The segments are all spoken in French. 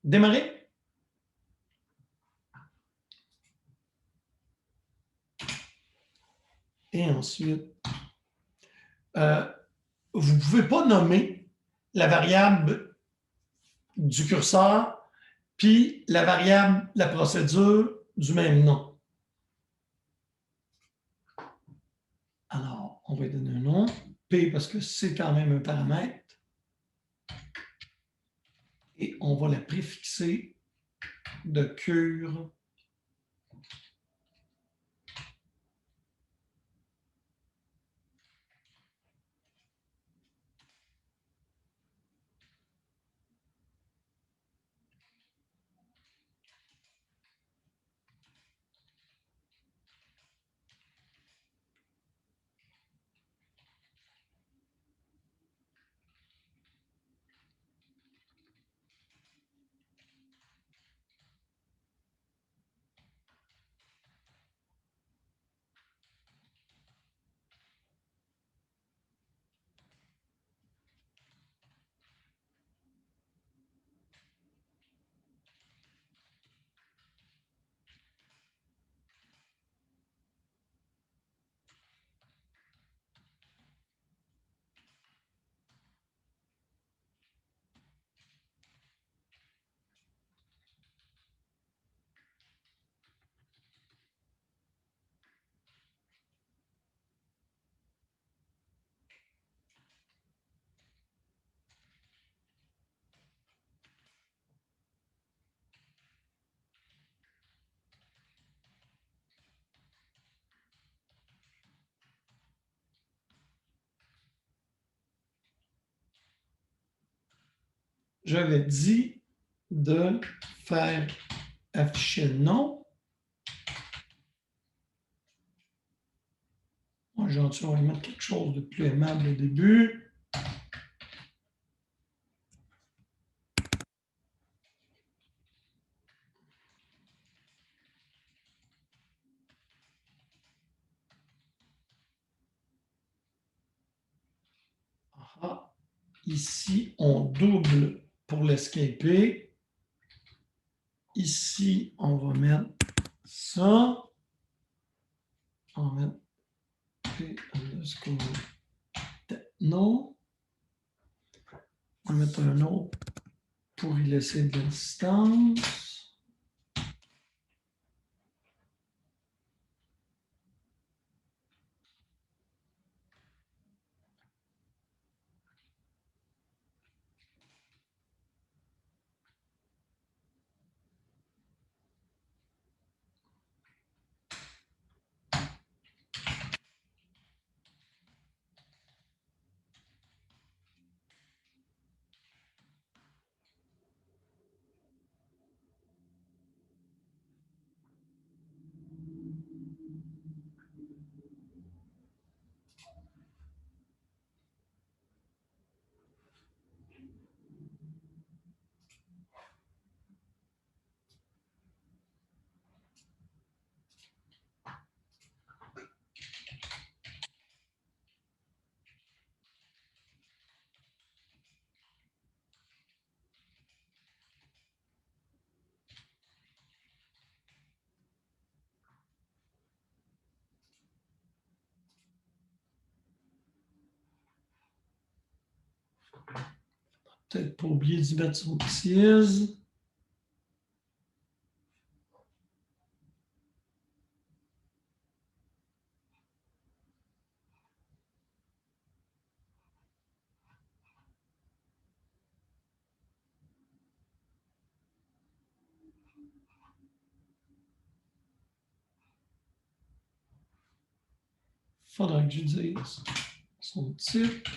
Démarrer. Et ensuite, vous ne pouvez pas nommer la variable du curseur puis la variable, la procédure du même nom. Alors, on va lui donner un nom. P parce que c'est quand même un paramètre. Et on va la préfixer de cure. J'avais dit de faire afficher le nom. Moi, gentil, on va mettre quelque chose de plus aimable au début. Aha. Ici, on double pour l'escaper. Ici, on va mettre ça. On va mettre P underscore techno. On va mettre un autre pour y laisser de la distance. Peut-être pas oublier d'y mettre son dièse. Il faudra que je dise son type.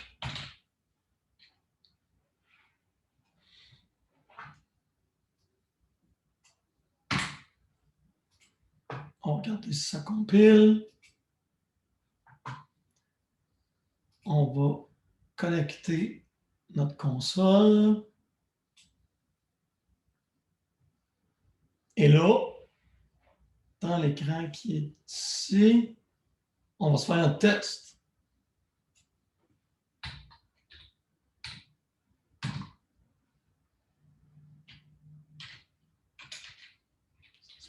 On regarde si ça compile. On va connecter notre console. Et là, dans l'écran qui est ici, on va se faire un test.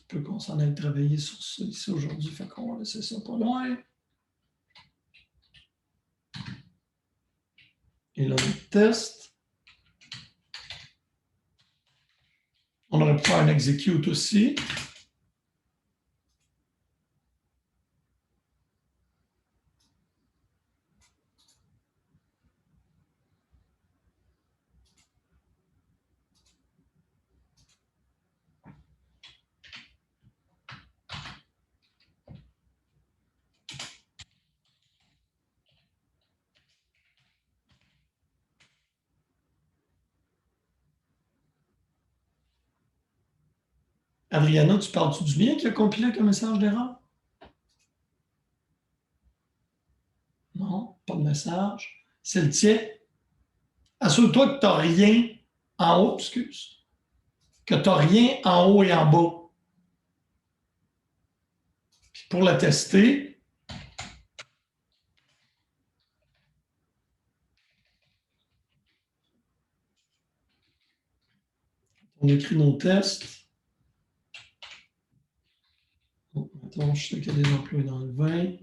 peu qu'on s'en aille travailler sur ça ici aujourd'hui, fait qu'on va laisser ça pas loin. Et là, le test. On aurait pu faire un execute aussi. Adriana, tu parles-tu du bien qui a compilé avec un message d'erreur? Non, pas de message. C'est le tien. Assure-toi que tu n'as rien en haut, excuse. Que tu n'as rien en haut et en bas. Puis pour le tester, on écrit nos tests. Oh, attends, je sais qu'il y a des employés dans le 20.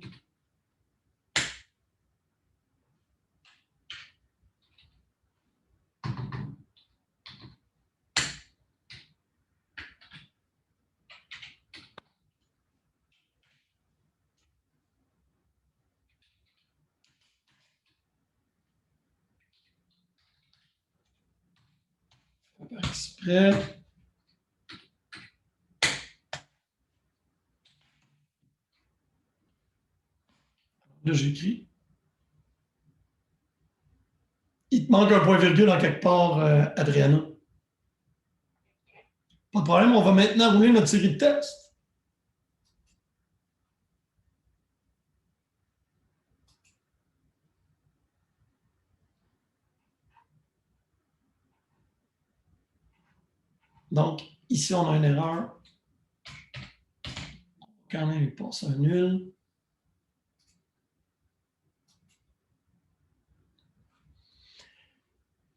Par exprès. Là, j'écris. Il te manque un point-virgule en quelque part, Adriana. Pas de problème, on va maintenant rouler notre série de tests. Donc, ici, on a une erreur. Quand même, il passe un nul.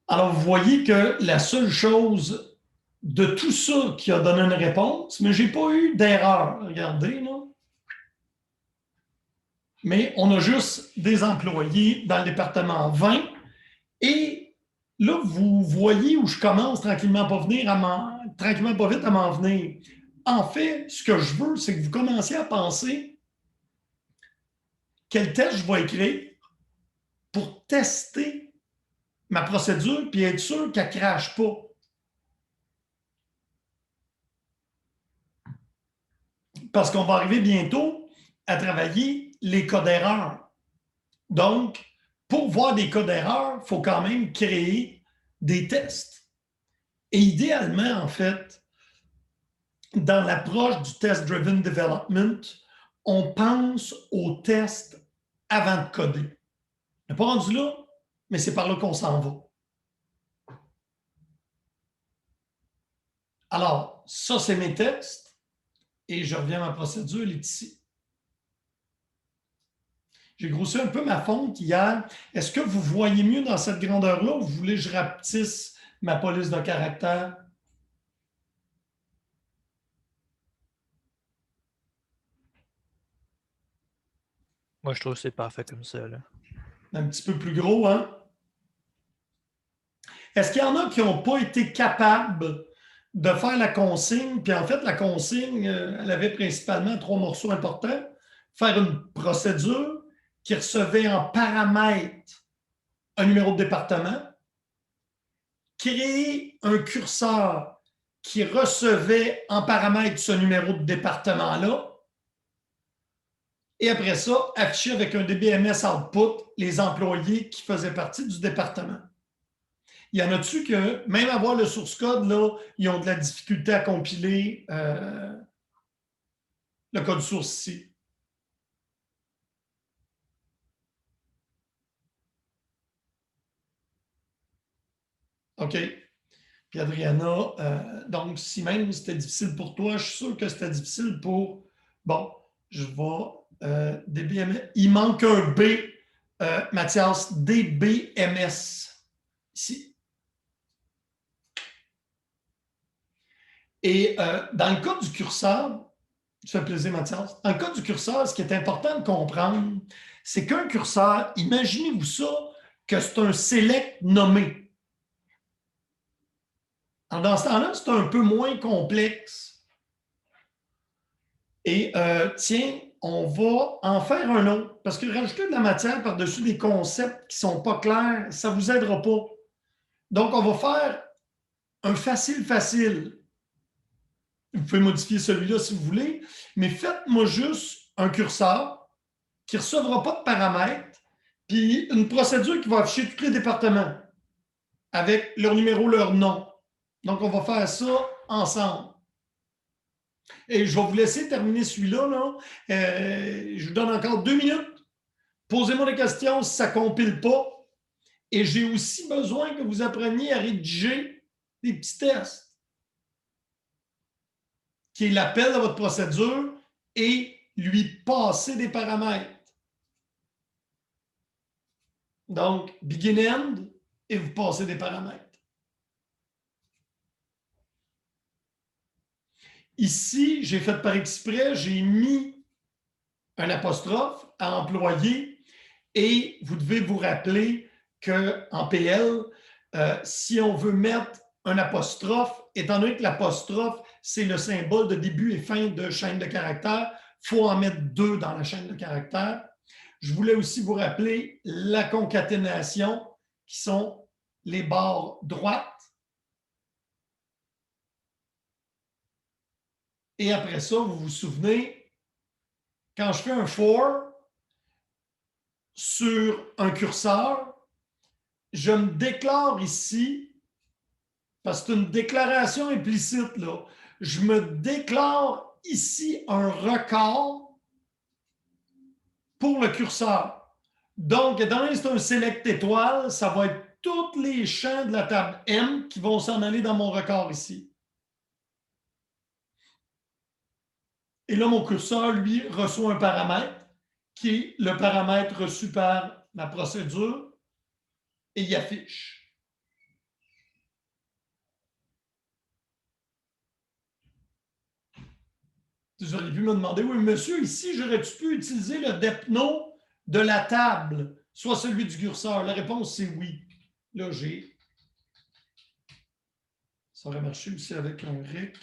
Alors, vous voyez que la seule chose de tout ça qui a donné une réponse, mais je n'ai pas eu d'erreur. Regardez, là. Mais on a juste des employés dans le département 20. Et là, vous voyez où je commence tranquillement pas vite à m'en venir. En fait, ce que je veux, c'est que vous commenciez à penser quel test je vais écrire pour tester ma procédure puis être sûr qu'elle ne crache pas. Parce qu'on va arriver bientôt à travailler les cas d'erreur. Donc, pour voir des cas d'erreur, il faut quand même créer des tests. Et idéalement, en fait, dans l'approche du test-driven development, on pense aux tests avant de coder. On n'est pas rendu là, mais c'est par là qu'on s'en va. Alors, ça, c'est mes tests. Et je reviens à ma procédure, elle est ici. J'ai grossi un peu ma fonte hier. Est-ce que vous voyez mieux dans cette grandeur-là ou vous voulez que je rapetisse ma police de caractère? Moi, je trouve que c'est parfait comme ça. Là. Un petit peu plus gros, hein? Est-ce qu'il y en a qui n'ont pas été capables de faire la consigne? Puis en fait, la consigne, elle avait principalement 3 morceaux importants. Faire une procédure qui recevait en paramètre un numéro de département, créer un curseur qui recevait en paramètre ce numéro de département-là, et après ça, afficher avec un DBMS output les employés qui faisaient partie du département. Il y en a-tu que, même avoir le source code, là, ils ont de la difficulté à compiler le code source ici? OK. Puis Adriana, donc si même c'était difficile pour toi, je suis sûr que c'était difficile pour... Bon, je vais... DBMS. Il manque un B, Mathias, DBMS. Ici. Et dans le cas du curseur, ça fait plaisir, Mathias. Dans le cas du curseur, ce qui est important de comprendre, c'est qu'un curseur, imaginez-vous ça, que c'est un select nommé. Alors, dans ce temps-là, c'est un peu moins complexe. Et tiens, on va en faire un autre. Parce que rajouter de la matière par-dessus des concepts qui ne sont pas clairs, ça ne vous aidera pas. Donc, on va faire un facile. Vous pouvez modifier celui-là si vous voulez, mais faites-moi juste un curseur qui ne recevra pas de paramètres, puis une procédure qui va afficher tous les départements avec leur numéro, leur nom. Donc, on va faire ça ensemble. Et je vais vous laisser terminer celui-là. Là. Je vous donne encore 2 minutes. Posez-moi des questions si ça ne compile pas. Et j'ai aussi besoin que vous appreniez à rédiger des petits tests, qui est l'appel à votre procédure et lui passer des paramètres. Donc, begin end, et vous passez des paramètres. Ici, j'ai fait par exprès, j'ai mis un apostrophe à employé et vous devez vous rappeler qu'en PL, si on veut mettre un apostrophe, étant donné que l'apostrophe, c'est le symbole de début et fin de chaîne de caractères, il faut en mettre 2 dans la chaîne de caractères. Je voulais aussi vous rappeler la concaténation, qui sont les barres droites. Et après ça, vous vous souvenez, quand je fais un for sur un curseur, je me déclare ici, parce que c'est une déclaration implicite, là, je me déclare ici un record pour le curseur. Donc, étant donné que c'est un select étoile, ça va être tous les champs de la table M qui vont s'en aller dans mon record ici. Et là, mon curseur, lui, reçoit un paramètre qui est le paramètre reçu par ma procédure et il affiche. Vous auriez pu me demander, oui, monsieur, ici, j'aurais-tu pu utiliser le depno de la table, soit celui du curseur? La réponse, c'est oui. Là, j'ai... Ça aurait marché aussi avec un rec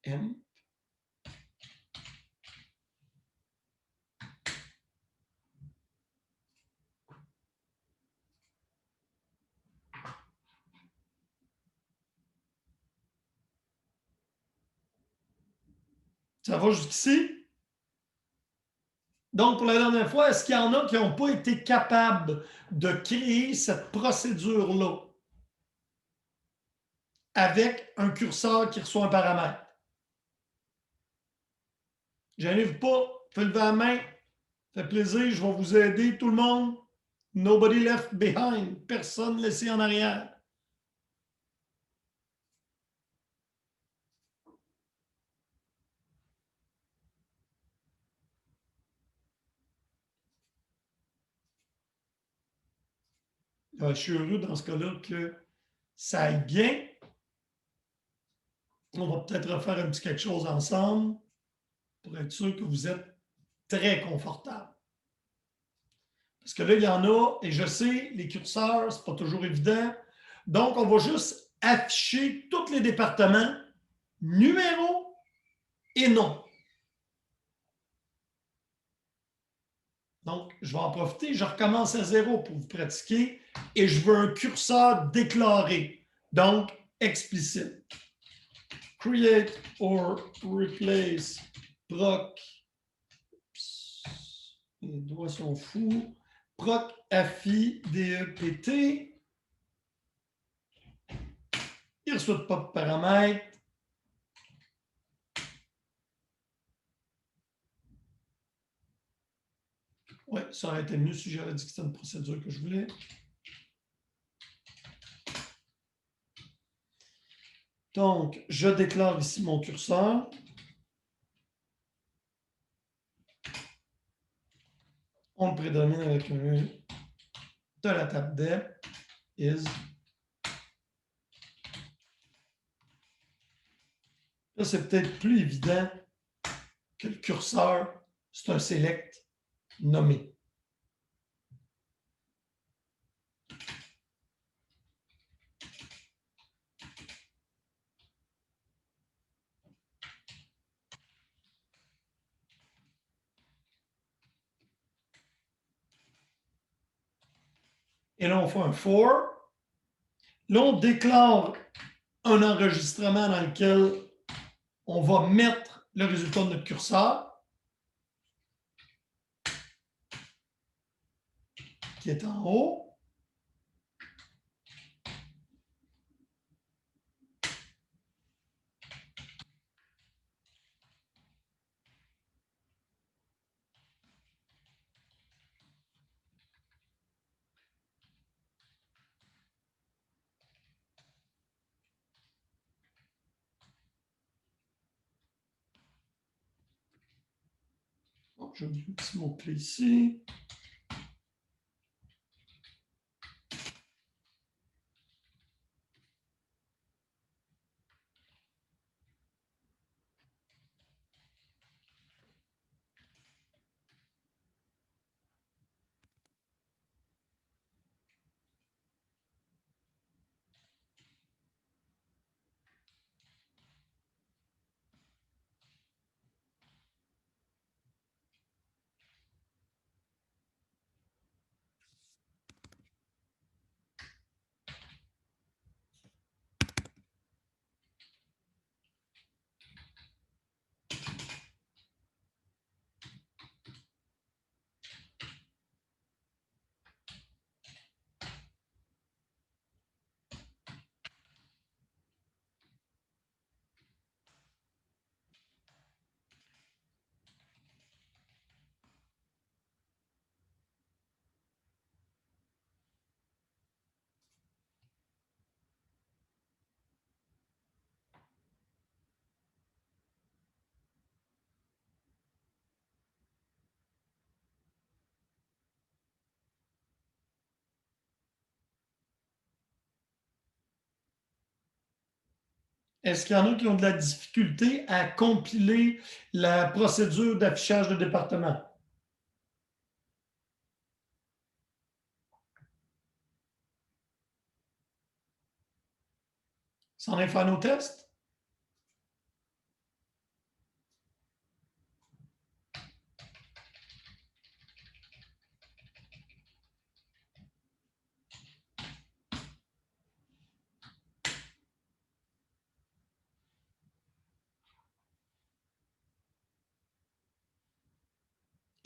M. Ça va jusqu'ici? Donc, pour la dernière fois, est-ce qu'il y en a qui n'ont pas été capables de créer cette procédure-là avec un curseur qui reçoit un paramètre? Gênez-vous pas, faites lever la main, ça fait plaisir, je vais vous aider, tout le monde. Nobody left behind, personne laissé en arrière. Je suis heureux dans ce cas-là que ça aille bien. On va peut-être refaire un petit quelque chose ensemble pour être sûr que vous êtes très confortable. Parce que là, il y en a, et je sais, les curseurs, ce n'est pas toujours évident. Donc, on va juste afficher tous les départements, numéro et nom. Donc, je vais en profiter, je recommence à 0 pour vous pratiquer et je veux un curseur déclaré, donc explicite. Create or replace proc. Les doigts sont fous. Proc AFI DEPT. Il ne reçoit pas de paramètres. Oui, ça aurait été mieux si j'avais dit que c'était une procédure que je voulais. Donc, je déclare ici mon curseur. On le prédomine avec un de la table dep is Là, c'est peut-être plus évident que le curseur, c'est un select nommé. Et là, on fait un for. Là, on déclare un enregistrement dans lequel on va mettre le résultat de notre curseur, qui est en haut. Bon, j'ai oublié un petit mot-clé ici. Est-ce qu'il y en a qui ont de la difficulté à compiler la procédure d'affichage de département? C'en est faire nos tests?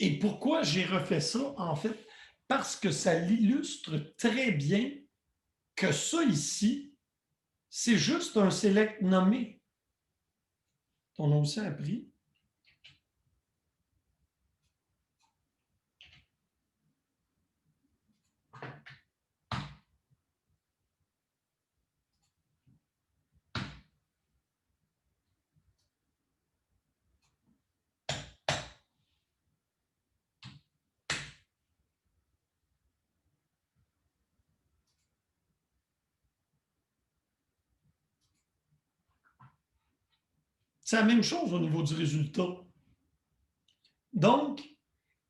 Et pourquoi j'ai refait ça, en fait? Parce que ça l'illustre très bien que ça ici, c'est juste un select nommé. On a aussi appris. C'est la même chose au niveau du résultat. Donc,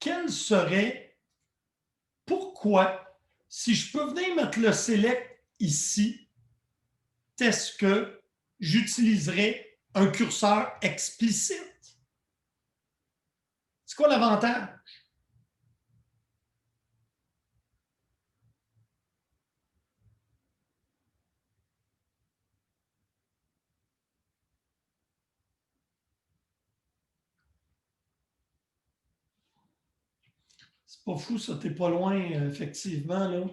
quel serait, pourquoi, si je peux venir mettre le select ici, est-ce que j'utiliserais un curseur explicite? C'est quoi l'avantage? C'est pas fou, ça, t'es pas loin, effectivement, là.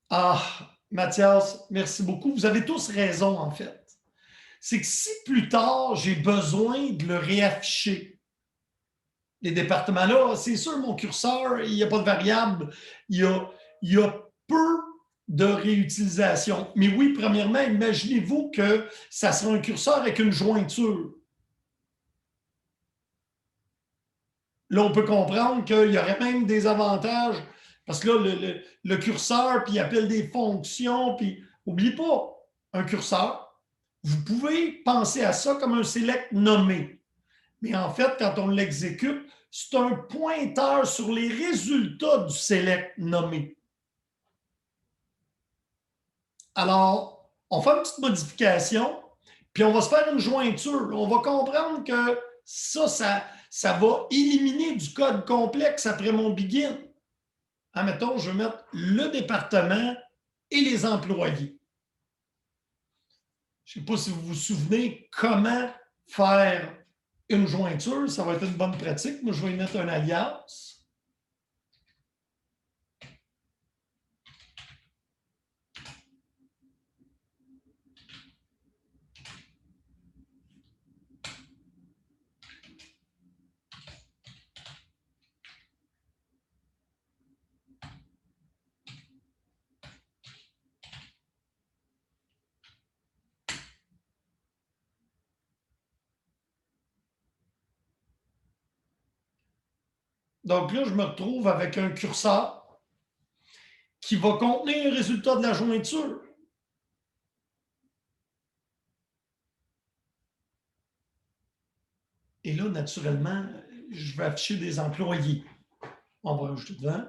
Ah, Mathias, merci beaucoup. Vous avez tous raison, en fait. C'est que si plus tard, j'ai besoin de le réafficher, les départements-là, c'est sûr, mon curseur, il n'y a pas de variable. Il y a peu de réutilisation. Mais oui, premièrement, imaginez-vous que ça sera un curseur avec une jointure. Là, on peut comprendre qu'il y aurait même des avantages Parce que là, le curseur, puis il appelle des fonctions, puis n'oubliez pas, un curseur, vous pouvez penser à ça comme un select nommé. Mais en fait, quand on l'exécute, c'est un pointeur sur les résultats du select nommé. Alors, on fait une petite modification, puis on va se faire une jointure. On va comprendre que ça va éliminer du code complexe après mon begin. Admettons, je vais mettre le département et les employés. Je ne sais pas si vous vous souvenez comment faire une jointure. Ça va être une bonne pratique. Moi, je vais y mettre un alias. Donc là, je me retrouve avec un curseur qui va contenir le résultat de la jointure. Et là, naturellement, je vais afficher des employés. On va rajouter devant.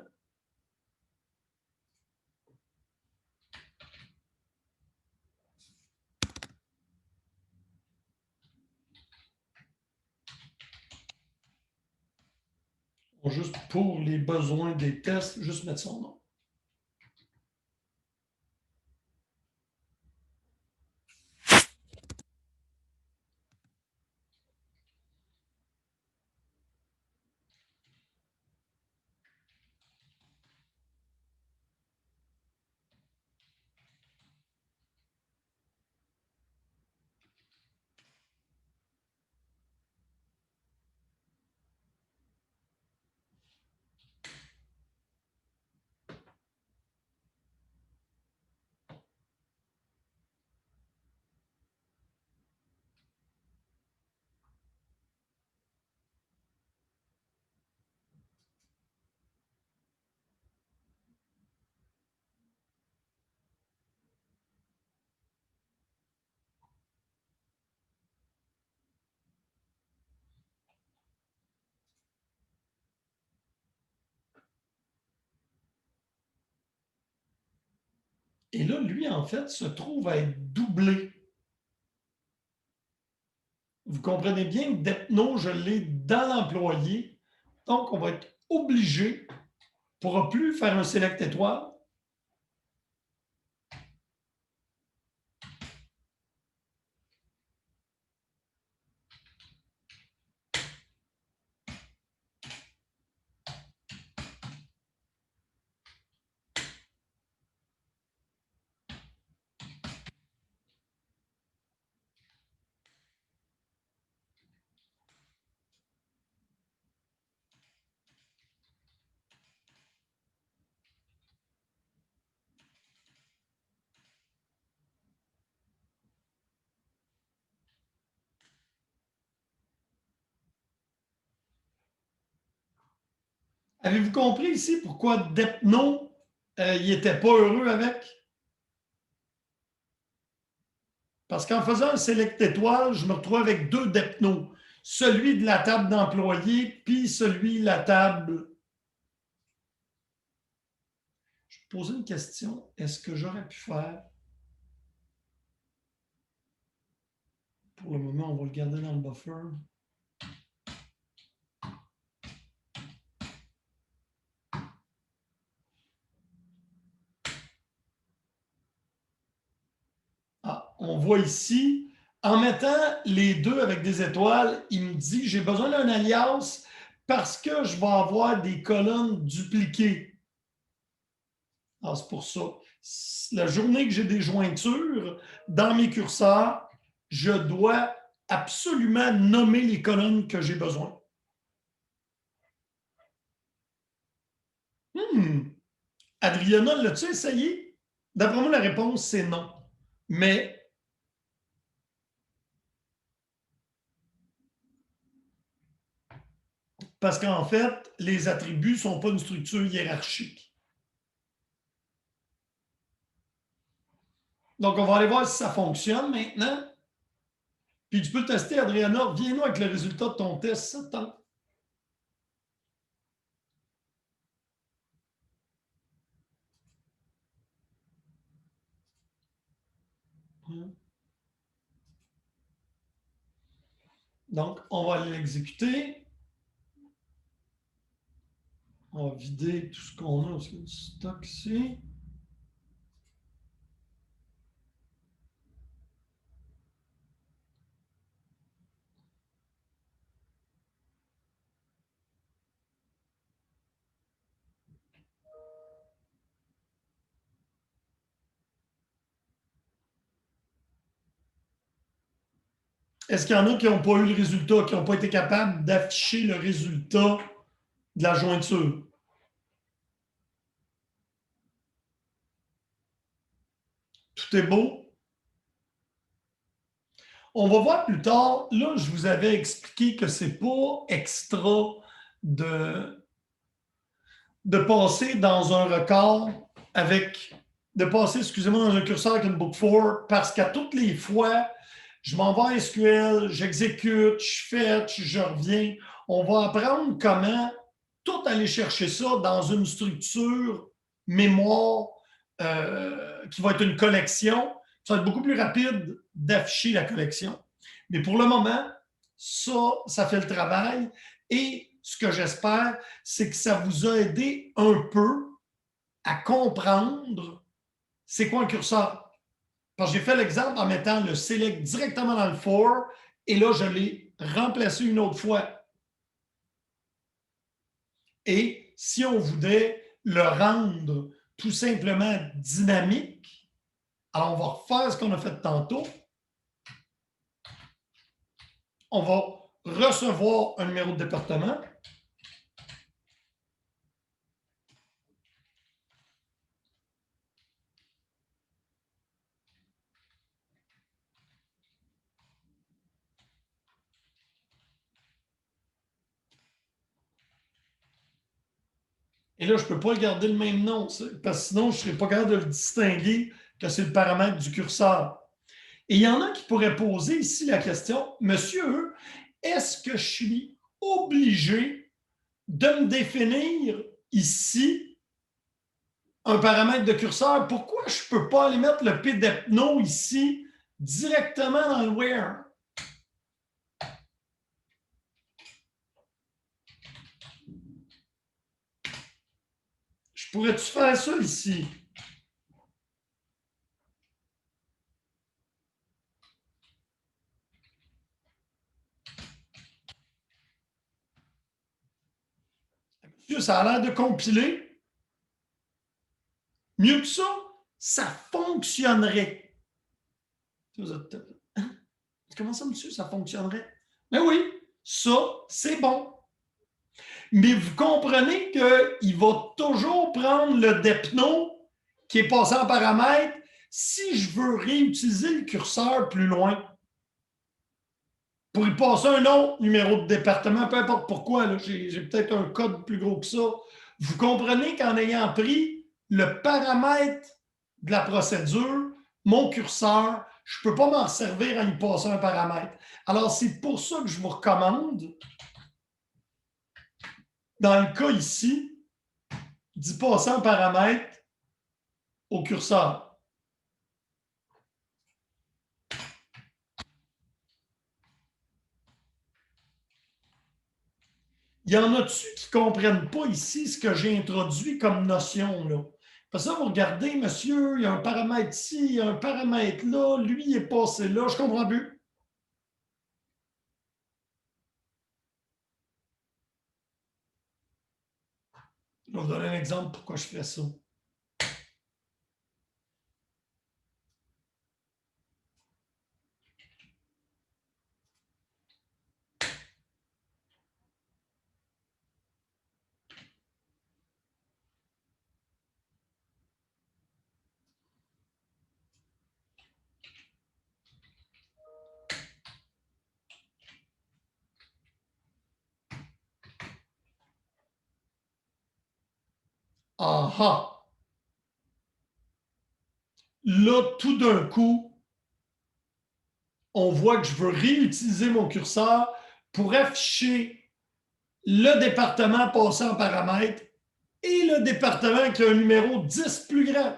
On va juste pour les besoins des tests, juste mettre son nom. Et là, lui, en fait, se trouve à être doublé. Vous comprenez bien que Depno, je l'ai dans l'employé. Donc, on va être obligé, on ne pourra plus faire un select étoile. Avez-vous compris ici pourquoi Depno, il n'était pas heureux avec? Parce qu'en faisant un select étoile, je me retrouve avec deux Depno. Celui de la table d'employés, puis celui de la table. Je vais poser une question. Est-ce que j'aurais pu faire? Pour le moment, on va le garder dans le buffer. Ah, on voit ici, en mettant les deux avec des étoiles, il me dit j'ai besoin d'un alias parce que je vais avoir des colonnes dupliquées. Ah, c'est pour ça. La journée que j'ai des jointures, dans mes curseurs, je dois absolument nommer les colonnes que j'ai besoin. Adriana, l'as-tu essayé? D'après moi, la réponse, c'est non. Mais parce qu'en fait, les attributs ne sont pas une structure hiérarchique. Donc, on va aller voir si ça fonctionne maintenant. Puis tu peux le tester, Adriana. Viens-nous avec le résultat de ton test. Ça te tente. Donc, on va aller l'exécuter. On va vider tout ce qu'on a. Parce qu'il y a du stock ici. Est-ce qu'il y en a qui n'ont pas eu le résultat, qui n'ont pas été capables d'afficher le résultat de la jointure? Tout est beau? On va voir plus tard. Là, je vous avais expliqué que ce n'est pas extra de passer dans un record avec, de passer, excusez-moi, dans un curseur avec une book 4 parce qu'à toutes les fois, je m'en vais en SQL, j'exécute, je fetch, je reviens. On va apprendre comment tout aller chercher ça dans une structure mémoire qui va être une collection. Ça va être beaucoup plus rapide d'afficher la collection. Mais pour le moment, ça fait le travail. Et ce que j'espère, c'est que ça vous a aidé un peu à comprendre c'est quoi un curseur. Parce que j'ai fait l'exemple en mettant le select directement dans le for et là, je l'ai remplacé une autre fois. Et si on voudrait le rendre tout simplement dynamique, alors on va refaire ce qu'on a fait tantôt. On va recevoir un numéro de département. Et là, je ne peux pas garder le même nom, parce que sinon, je ne serais pas capable de le distinguer que c'est le paramètre du curseur. Et il y en a qui pourraient poser ici la question, monsieur, est-ce que je suis obligé de me définir ici un paramètre de curseur? Pourquoi je ne peux pas aller mettre le P d'Epno ici directement dans le where? Je pourrais-tu faire ça ici? Monsieur, ça a l'air de compiler. Mieux que ça fonctionnerait. Comment ça, monsieur, ça fonctionnerait? Mais oui, ça, c'est bon. Mais vous comprenez qu'il va toujours prendre le depno qui est passé en paramètre si je veux réutiliser le curseur plus loin. Pour y passer un autre numéro de département, peu importe pourquoi, j'ai peut-être un code plus gros que ça. Vous comprenez qu'en ayant pris le paramètre de la procédure, mon curseur, je ne peux pas m'en servir en y passer un paramètre. Alors, c'est pour ça que je vous recommande, dans le cas ici, d'y passer un paramètre au curseur. Il y en a-tu qui ne comprennent pas ici ce que j'ai introduit comme notion, là? Parce que ça, vous regardez, monsieur, il y a un paramètre ici, il y a un paramètre là, lui, il est passé là, je ne comprends plus. Je vais vous donner un exemple pourquoi je fais ça. Ah ah! là, tout d'un coup, on voit que je veux réutiliser mon curseur pour afficher le département passé en paramètres et le département qui a un numéro 10 plus grand.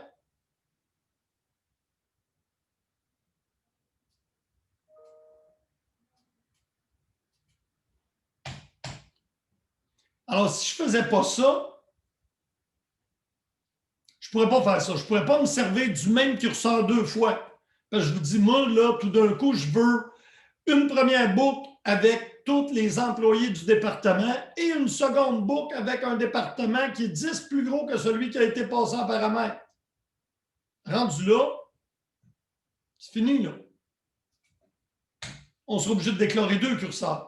Alors, si je ne faisais pas ça, je ne pourrais pas faire ça. Je ne pourrais pas me servir du même curseur 2 fois. Parce que je vous dis, moi, là, tout d'un coup, je veux une première boucle avec tous les employés du département et une seconde boucle avec un département qui est 10 plus gros que celui qui a été passé en paramètre. Rendu là, c'est fini, là. On sera obligé de déclarer 2 curseurs.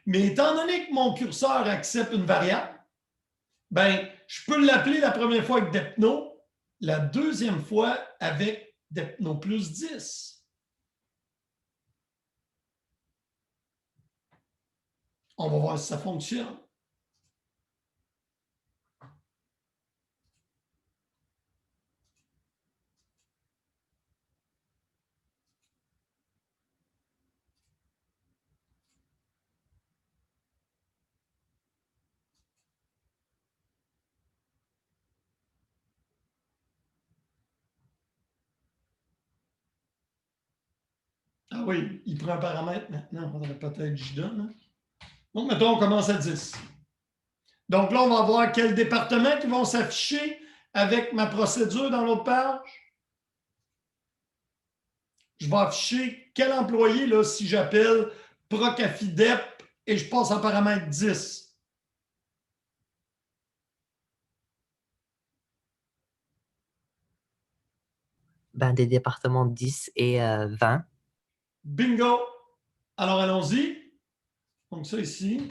Mais étant donné que mon curseur accepte une variable, ben, je peux l'appeler la première fois avec Depno, la deuxième fois avec Depno plus 10. On va voir si ça fonctionne. Ah oui, il prend un paramètre maintenant. On faudrait peut-être que j'y donne. Hein? Donc, mettons, on commence à 10. Donc là, on va voir quels départements qui vont s'afficher avec ma procédure dans l'autre page. Je vais afficher quel employé, là, si j'appelle Procafidep et je passe en paramètre 10. Ben, des départements 10 et 20. Bingo! Alors, allons-y. Donc, ça ici.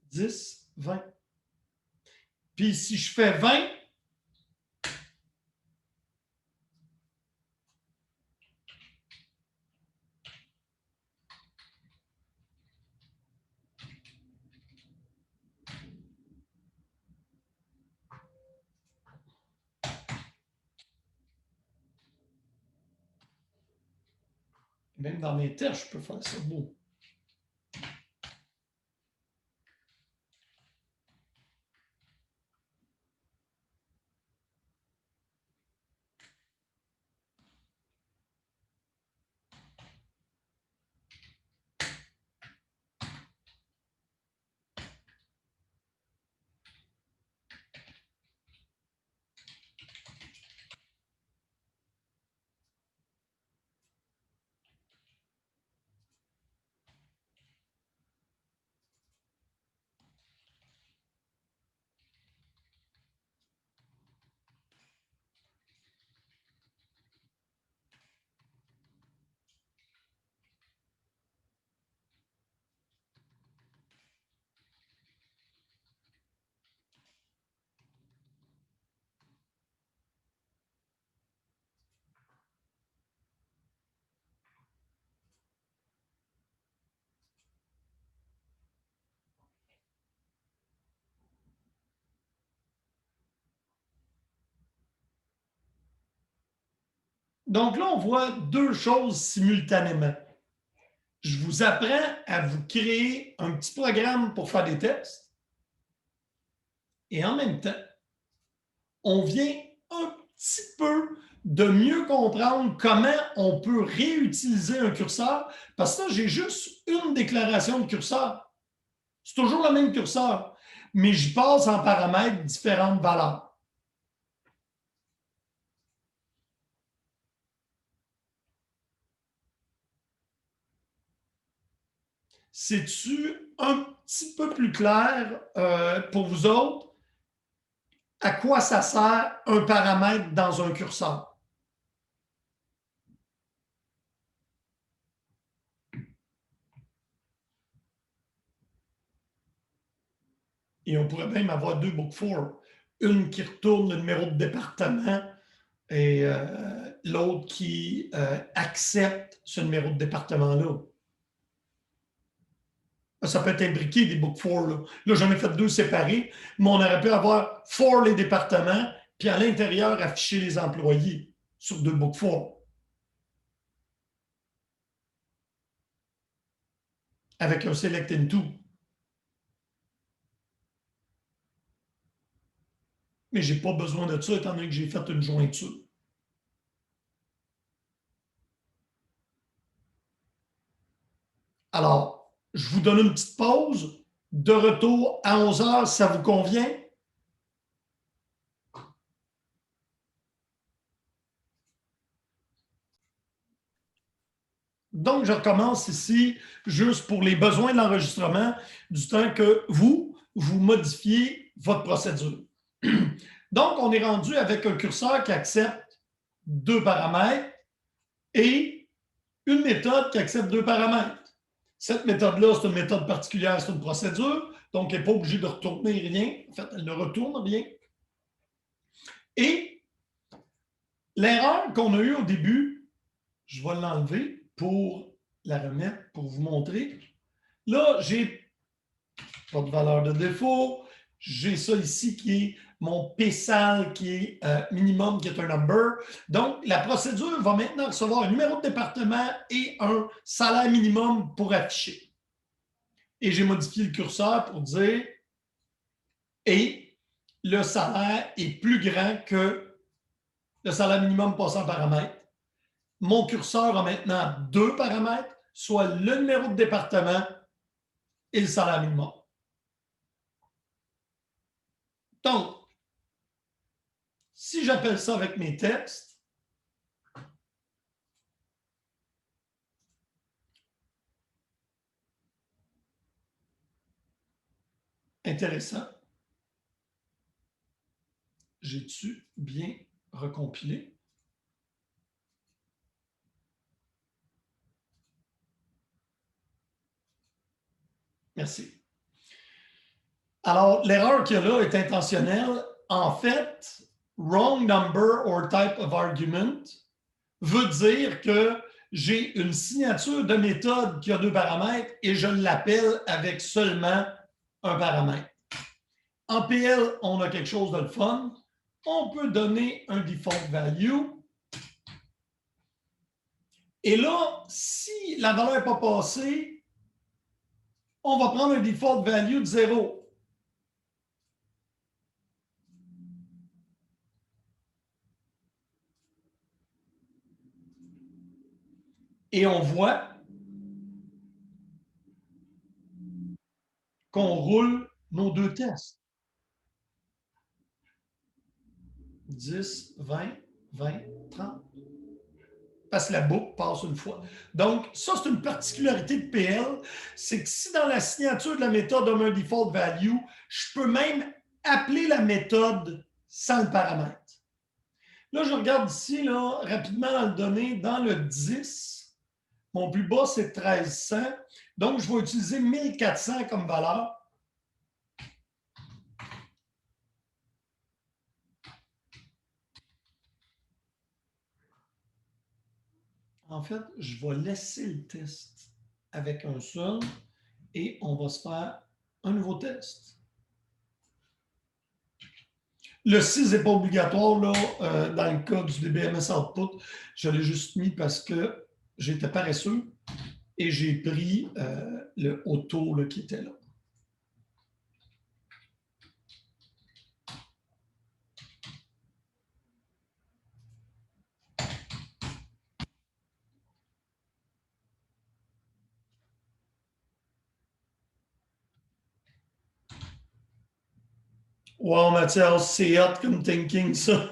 « 10, 20. » Puis, si je fais 20, même dans mes tests, je peux faire ça beau. Donc là, on voit deux choses simultanément. Je vous apprends à vous créer un petit programme pour faire des tests. Et en même temps, on vient un petit peu de mieux comprendre comment on peut réutiliser un curseur. Parce que là, j'ai juste une déclaration de curseur. C'est toujours le même curseur, mais je passe en paramètres différentes valeurs. C'est-tu un petit peu plus clair pour vous autres à quoi ça sert un paramètre dans un curseur? Et on pourrait même avoir deux book for. une qui retourne le numéro de département et l'autre qui accepte ce numéro de département-là. Ça peut être imbriqué, des book for. Là j'en ai fait 2 séparés, mais on aurait pu avoir for les départements, puis à l'intérieur, afficher les employés sur 2 book for. Avec un select into. Mais je n'ai pas besoin de ça, étant donné que j'ai fait une jointure. Alors, je vous donne une petite pause. De retour à 11 heures, ça vous convient? Donc, je recommence ici juste pour les besoins de l'enregistrement du temps que vous modifiez votre procédure. Donc, on est rendu avec un curseur qui accepte 2 paramètres et une méthode qui accepte 2 paramètres. Cette méthode-là, c'est une méthode particulière, c'est une procédure, donc elle n'est pas obligée de retourner rien. En fait, elle ne retourne rien. Et l'erreur qu'on a eue au début, je vais l'enlever pour la remettre, pour vous montrer. Là, j'ai pas de valeur de défaut. J'ai ça ici qui est mon PSAL qui est minimum, qui est un number. Donc, la procédure va maintenant recevoir un numéro de département et un salaire minimum pour afficher. Et j'ai modifié le curseur pour dire et le salaire est plus grand que le salaire minimum passant paramètre. Mon curseur a maintenant 2 paramètres, soit le numéro de département et le salaire minimum. Donc, si j'appelle ça avec mes textes, intéressant. J'ai-tu bien recompilé? Merci. Alors, l'erreur qu'il y a là est intentionnelle. En fait, wrong number or type of argument veut dire que j'ai une signature de méthode qui a 2 paramètres et je l'appelle avec seulement un paramètre. En PL, on a quelque chose de le fun. On peut donner un default value. Et là, si la valeur n'est pas passée, on va prendre un default value de 0. Et on voit qu'on roule nos 2 tests. 10, 20, 20, 30. Parce que la boucle passe une fois. Donc, ça, c'est une particularité de PL, c'est que si dans la signature de la méthode on a un default value, je peux même appeler la méthode sans le paramètre. Là, je regarde ici, là, rapidement dans le donné, dans le 10, mon plus bas, c'est 1300. Donc, je vais utiliser 1400 comme valeur. En fait, je vais laisser le test avec un seul et on va se faire un nouveau test. Le 6 n'est pas obligatoire là, dans le cas du DBMS Output. Je l'ai juste mis parce que j'étais paresseux et j'ai pris le auto là, qui était là. Wow, Mathias, c'est hot comme thinking, ça.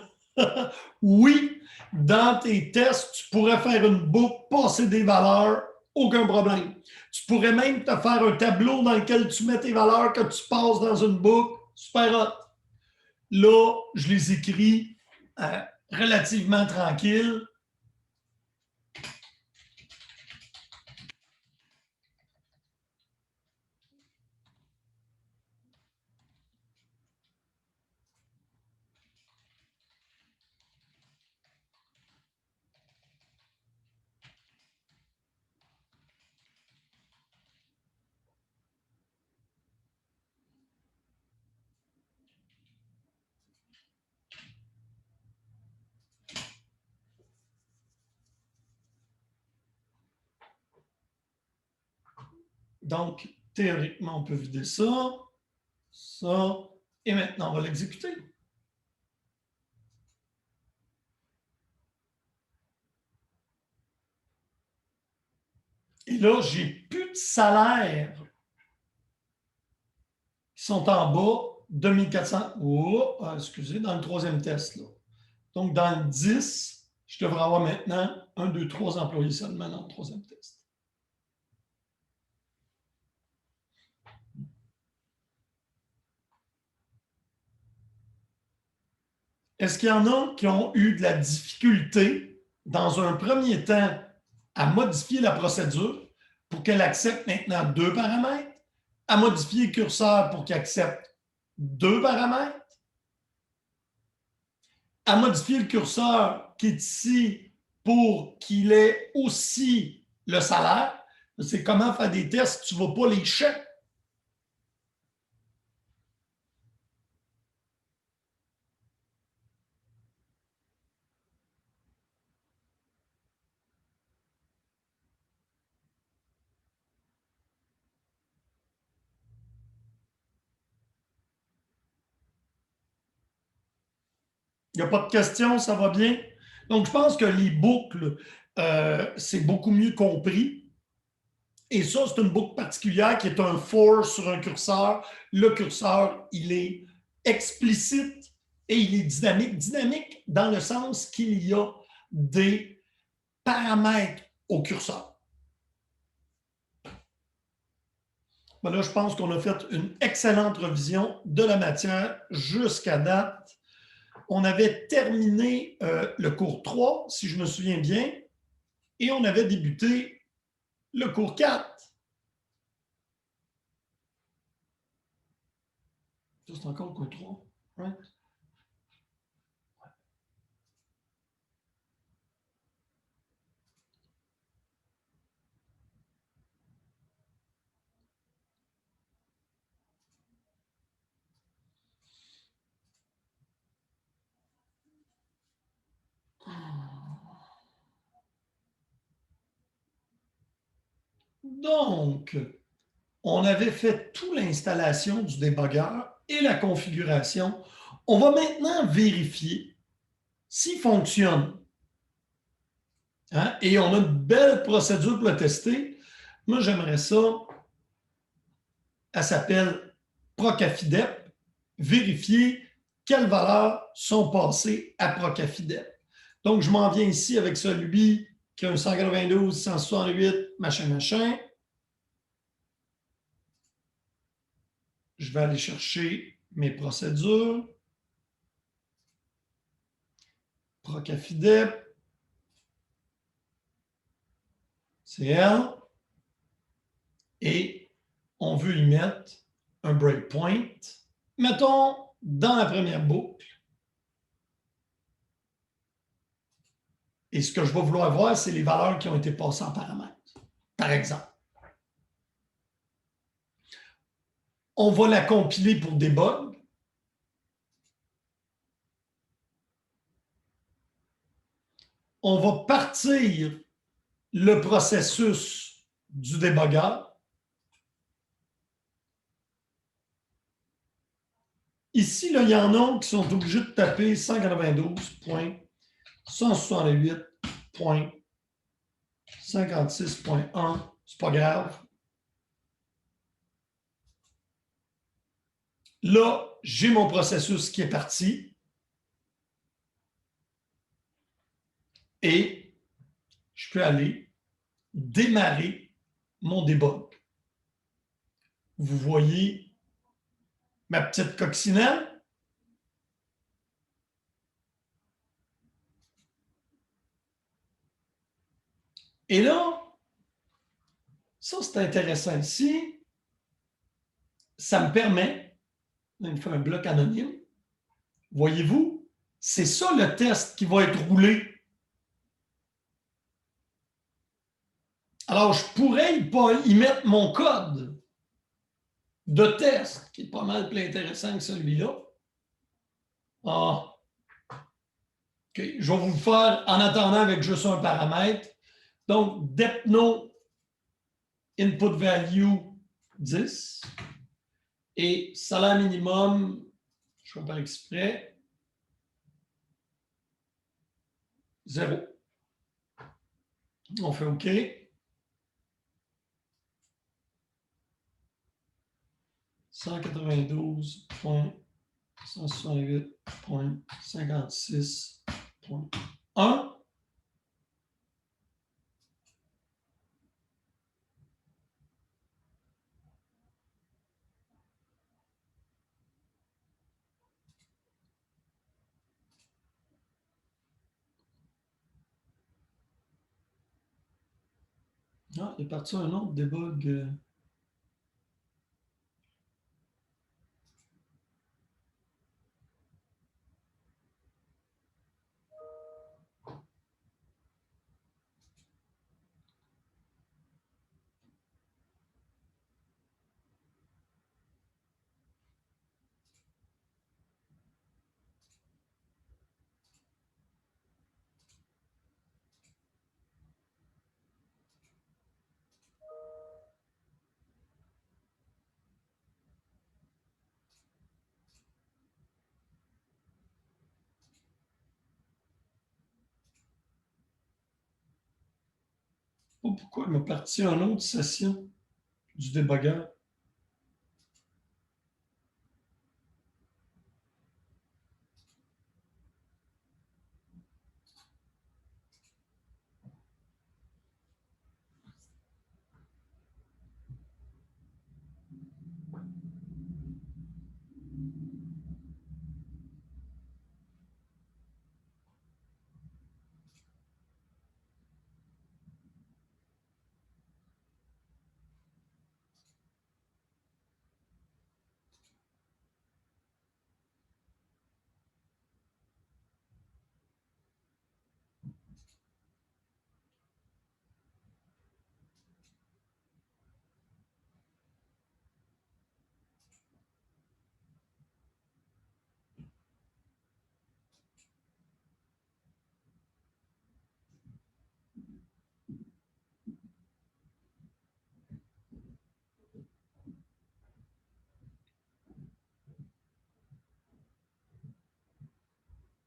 Oui, dans tes tests, tu pourrais faire une boucle, passer des valeurs, aucun problème. Tu pourrais même te faire un tableau dans lequel tu mets tes valeurs que tu passes dans une boucle. Super hot. Là, je les écris relativement tranquille. Donc, théoriquement, on peut vider ça, ça, et maintenant, on va l'exécuter. Et là, je n'ai plus de salaire qui sont en bas de 1400. Oh, excusez, dans le troisième test. Là. Donc, dans le 10, je devrais avoir maintenant 1, 2, 3 employés seulement dans le troisième test. Est-ce qu'il y en a qui ont eu de la difficulté, dans un premier temps, à modifier la procédure pour qu'elle accepte maintenant 2 paramètres, à modifier le curseur pour qu'il accepte 2 paramètres, à modifier le curseur qui est ici pour qu'il ait aussi le salaire? C'est comment faire des tests, tu ne vas pas les checks. Il n'y a pas de questions, ça va bien? Donc, je pense que les boucles, c'est beaucoup mieux compris. Et ça, c'est une boucle particulière qui est un for sur un curseur. Le curseur, il est explicite et il est dynamique. Dynamique dans le sens qu'il y a des paramètres au curseur. Ben là, je pense qu'on a fait une excellente revision de la matière jusqu'à date. On avait terminé le cours 3, si je me souviens bien, et on avait débuté le cours 4. Ça, c'est encore le cours 3, right? Donc, on avait fait toute l'installation du débogueur et la configuration. On va maintenant vérifier s'il fonctionne. Hein? Et on a une belle procédure pour le tester. Moi, j'aimerais ça. Elle s'appelle Procafidep. Vérifier quelles valeurs sont passées à Procafidep. Donc, je m'en viens ici avec celui qui a un 192, 168, machin. Je vais aller chercher mes procédures. Procafidep. C'est elle. Et on veut y mettre un breakpoint. Mettons dans la première boucle. Et ce que je vais vouloir voir, c'est les valeurs qui ont été passées en paramètres. Par exemple. On va la compiler pour debug. On va partir le processus du débogueur. Ici, là, il y en a qui sont obligés de taper 192.168.56.1. C'est pas grave. Là, j'ai mon processus qui est parti. Et je peux aller démarrer mon debug. Vous voyez ma petite coccinelle? Et là, ça c'est intéressant ici. Ça me permet de faire un bloc anonyme. Voyez-vous, c'est ça le test qui va être roulé. Alors, je pourrais y mettre mon code de test, qui est pas mal plus intéressant que celui-là. Ah. OK, je vais vous le faire en attendant avec juste un paramètre. Donc, depno input value 10. Et salaire minimum, je fais par exprès, 0. On fait OK. $188.168.56.1. Ah, il est parti un autre debug. Oh, pourquoi il m'a parti une autre session du débogueur?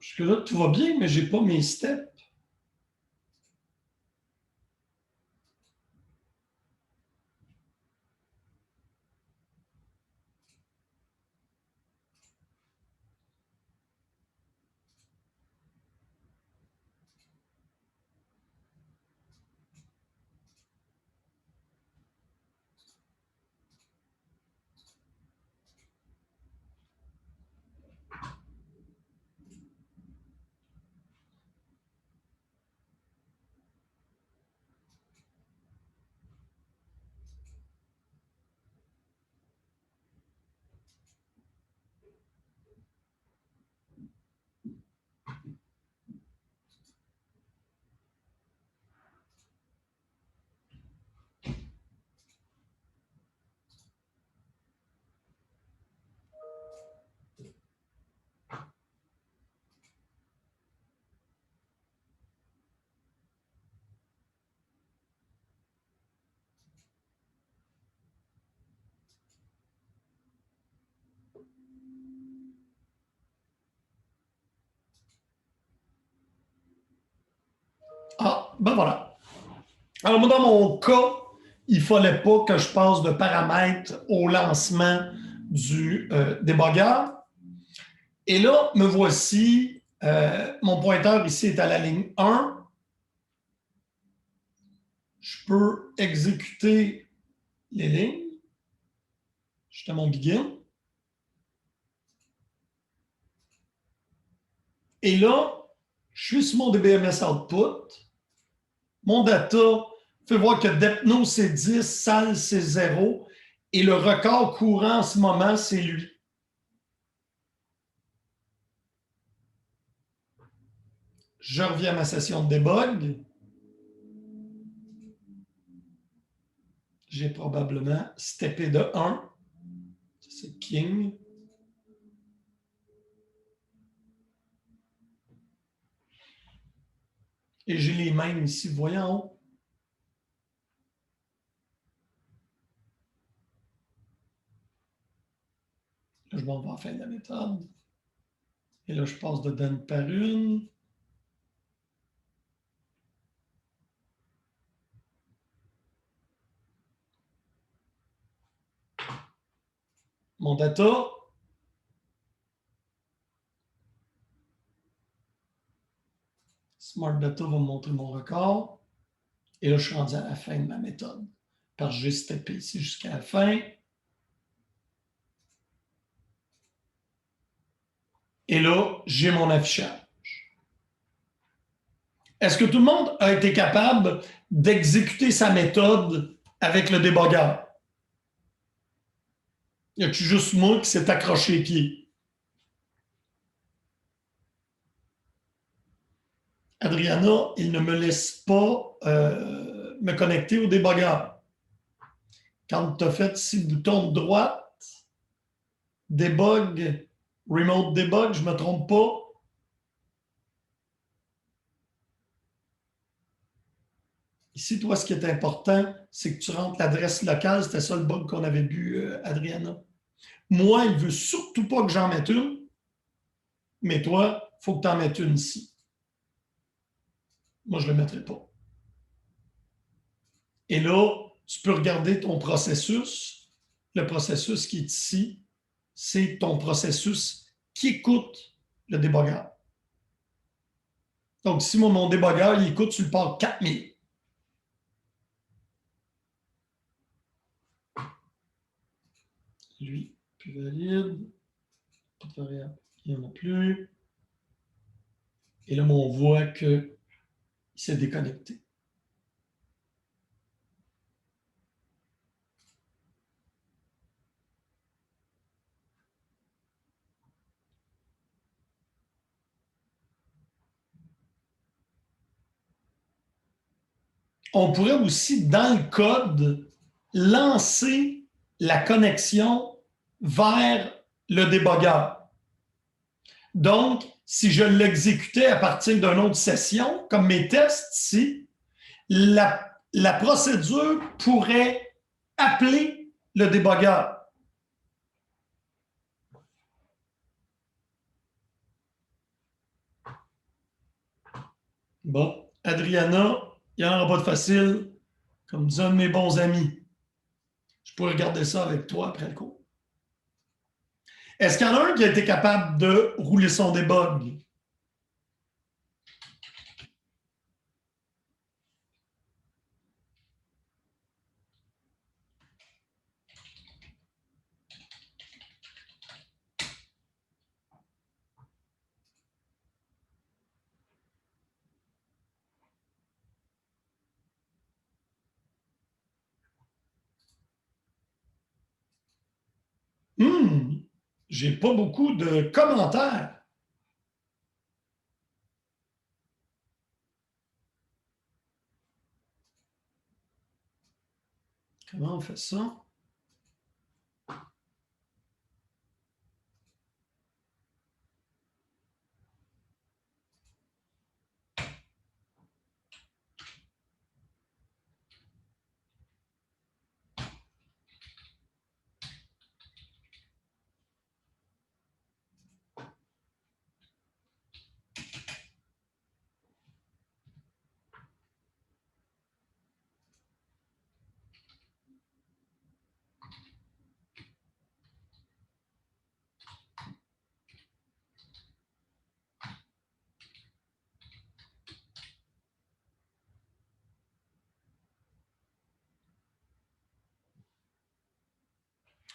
Jusque-là, tout va bien, mais je n'ai pas mes steps. Ah, ben voilà. Alors, moi, dans mon cas, il ne fallait pas que je passe de paramètres au lancement du débogueur. Et là, me voici. Mon pointeur ici est à la ligne 1. Je peux exécuter les lignes. J'étais à mon begin. Et là, je suis sur mon DBMS output. Mon data fait voir que Depno, c'est 10, Sal, c'est 0. Et le record courant en ce moment, c'est lui. Je reviens à ma session de debug. J'ai probablement steppé de 1. C'est King. Et j'ai les mêmes ici, vous voyez en haut. je m'en vais à la fin de la méthode. Et là, je passe dedans une par une. Mon data. Smart Data va me montrer mon record. Et là, je suis rendu à la fin de ma méthode. Parce que j'ai steppé ici jusqu'à la fin. Et là, j'ai mon affichage. Est-ce que tout le monde a été capable d'exécuter sa méthode avec le débogueur? Y a-tu juste moi qui s'est accroché les pieds? Adriana, il ne me laisse pas me connecter au débogueur. Quand tu as fait ici le bouton de droite, debug, remote debug, je ne me trompe pas. Ici, toi, ce qui est important, c'est que tu rentres l'adresse locale. C'était ça le bug qu'on avait vu, Adriana. Moi, il ne veut surtout pas que j'en mette une, mais toi, il faut que tu en mettes une ici. Moi, je ne le mettrai pas. Et là, tu peux regarder ton processus. Le processus qui est ici, c'est ton processus qui écoute le débogueur. Donc, si moi, mon débogueur, il écoute sur le port 4000. Lui, plus valide. Pas de variable. Il n'y en a plus. Et là, on voit qu'il s'est déconnecté. On pourrait aussi, dans le code, lancer la connexion vers le débogueur. Donc, si je l'exécutais à partir d'une autre session, comme mes tests ici, la procédure pourrait appeler le débogueur. Bon, Adriana, il n'y en aura pas de facile, comme disait un de mes bons amis. Je pourrais regarder ça avec toi après le cours. Est-ce qu'il y en a un qui a été capable de rouler son debug? J'ai pas beaucoup de commentaires. Comment on fait ça?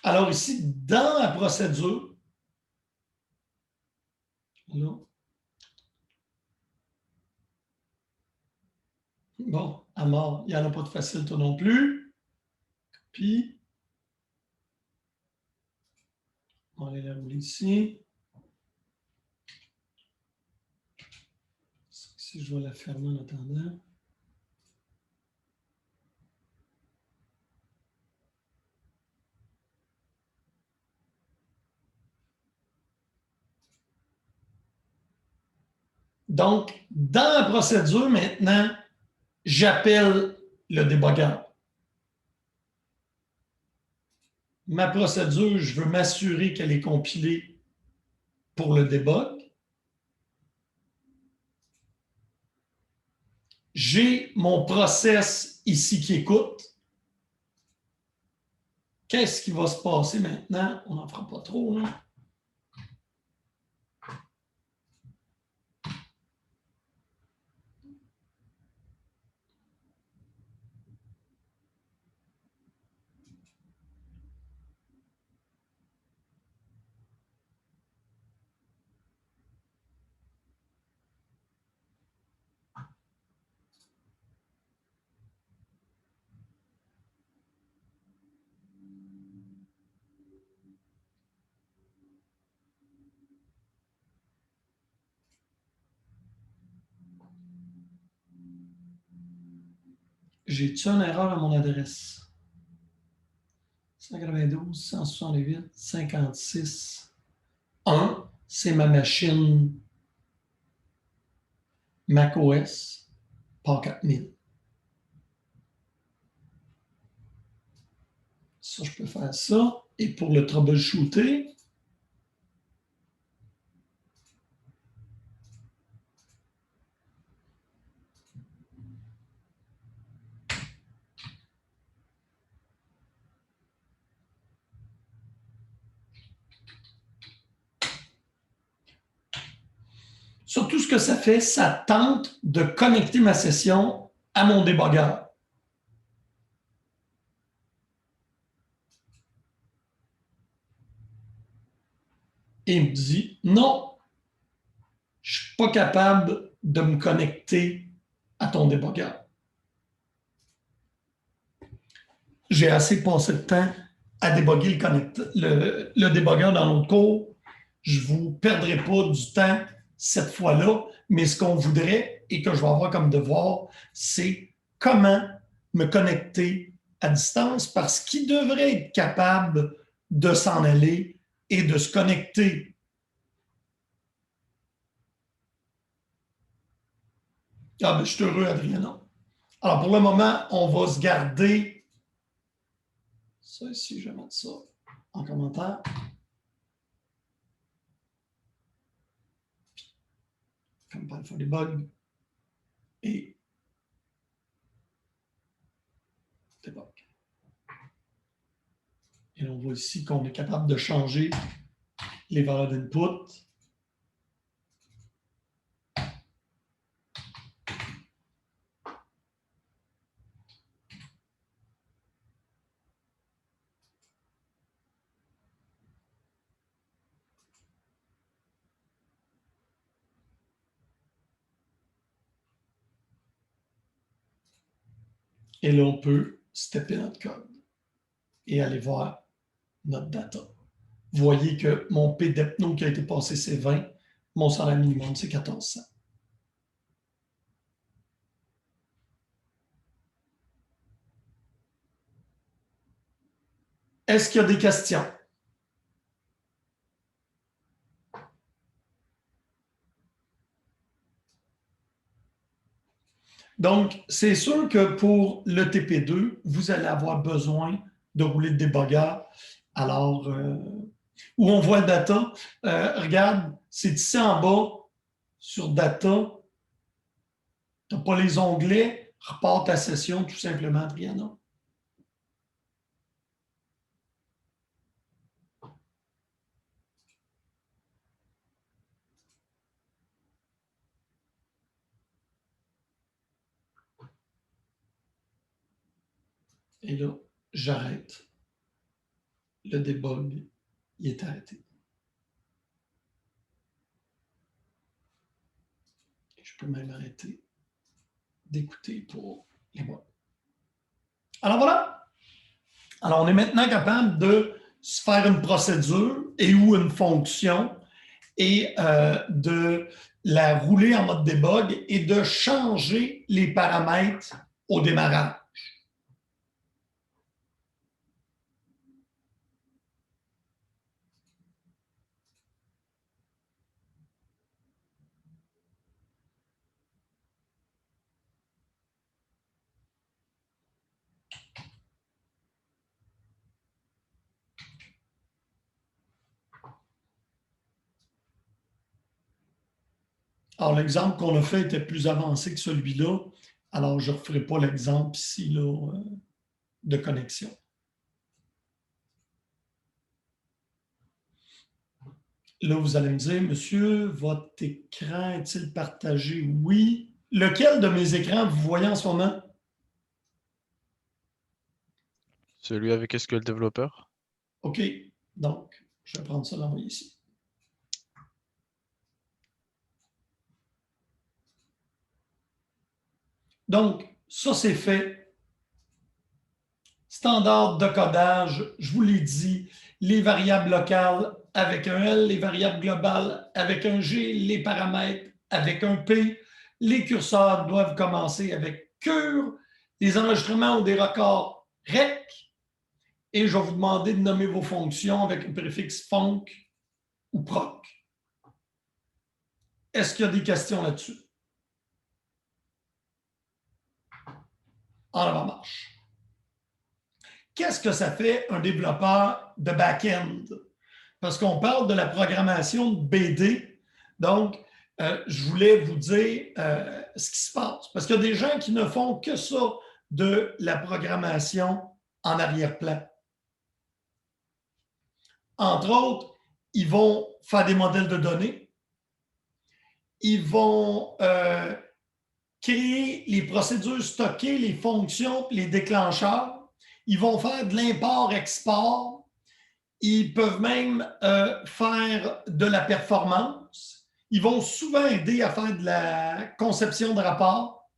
Alors ici, dans la procédure, là, bon, à mort, il n'y en a pas de facile, toi non plus. Puis, on va aller la rouler ici. Si je vais la fermer en attendant. Donc, dans la procédure, maintenant, j'appelle le débogueur. Ma procédure, je veux m'assurer qu'elle est compilée pour le debug. J'ai mon process ici qui écoute. Qu'est-ce qui va se passer maintenant? On n'en fera pas trop, là. J'ai-tu une erreur à mon adresse? 192, 168, 56. 1, c'est ma machine macOS, pas 4000. Ça, je peux faire ça. Et pour le troubleshooter, surtout ce que ça fait, ça tente de connecter ma session à mon débogueur. Et il me dit non, je ne suis pas capable de me connecter à ton débogueur. J'ai assez passé de temps à déboguer le débogueur dans l'autre cours. Je ne vous perdrai pas du temps cette fois-là, mais ce qu'on voudrait et que je vais avoir comme devoir, c'est comment me connecter à distance parce qu'il devrait être capable de s'en aller et de se connecter. Ah, ben, je suis heureux, Adriana. Alors, pour le moment, on va se garder ça ici, je vais mettre ça en commentaire. Comme par des bugs et debug. Et on voit ici qu'on est capable de changer les valeurs d'input. Et là, on peut stepper notre code et aller voir notre data. Vous voyez que mon P d'Epno qui a été passé, c'est 20. Mon salaire minimum, c'est 1400. Est-ce qu'il y a des questions? Donc, c'est sûr que pour le TP2, vous allez avoir besoin de rouler le débugger. Alors, où on voit le data, regarde, c'est ici en bas, sur data, tu n'as pas les onglets, repars ta session tout simplement, Adriana. Et là, j'arrête. Le debug, il est arrêté. Et je peux même arrêter d'écouter pour les bugs. Alors voilà. Alors, on est maintenant capable de se faire une procédure et ou une fonction et de la rouler en mode debug et de changer les paramètres au démarrage. Alors, l'exemple qu'on a fait était plus avancé que celui-là. Alors, je ne referai pas l'exemple ici là, de connexion. Là, vous allez me dire, monsieur, votre écran est-il partagé? Oui. Lequel de mes écrans vous voyez en ce moment? Celui avec SQL Developer. OK. Donc, je vais prendre ça, l'envoyer ici. Donc, ça, c'est fait. Standard de codage, je vous l'ai dit, les variables locales avec un L, les variables globales avec un G, les paramètres avec un P. Les curseurs doivent commencer avec cure, les enregistrements ont des records rec, et je vais vous demander de nommer vos fonctions avec le préfixe func ou proc. Est-ce qu'il y a des questions là-dessus? En avant-marche. Qu'est-ce que ça fait un développeur de back-end? Parce qu'on parle de la programmation de BD. Donc, je voulais vous dire ce qui se passe. Parce qu'il y a des gens qui ne font que ça de la programmation en arrière-plan. Entre autres, ils vont faire des modèles de données. Ils vont créer les procédures stockées, les fonctions, les déclencheurs. Ils vont faire de l'import-export. Ils peuvent même faire de la performance. Ils vont souvent aider à faire de la conception de rapports.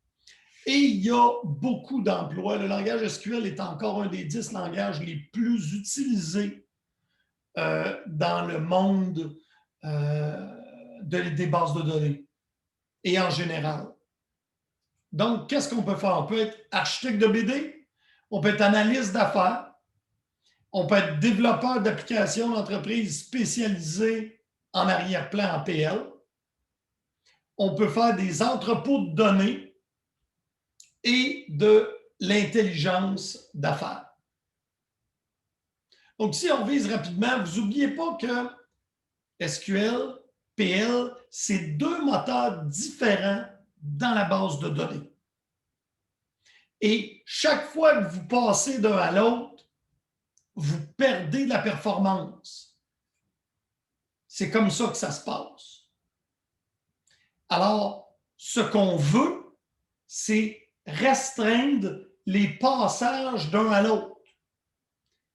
Et il y a beaucoup d'emplois. Le langage SQL est encore un des 10 langages les plus utilisés dans le monde des bases de données et en général. Donc, qu'est-ce qu'on peut faire? On peut être architecte de BD, on peut être analyste d'affaires, on peut être développeur d'applications d'entreprise spécialisé en arrière-plan en PL. On peut faire des entrepôts de données et de l'intelligence d'affaires. Donc, si on vise rapidement, vous n'oubliez pas que SQL, PL, c'est deux moteurs différents dans la base de données. Et chaque fois que vous passez d'un à l'autre, vous perdez de la performance. C'est comme ça que ça se passe. Alors, ce qu'on veut, c'est restreindre les passages d'un à l'autre.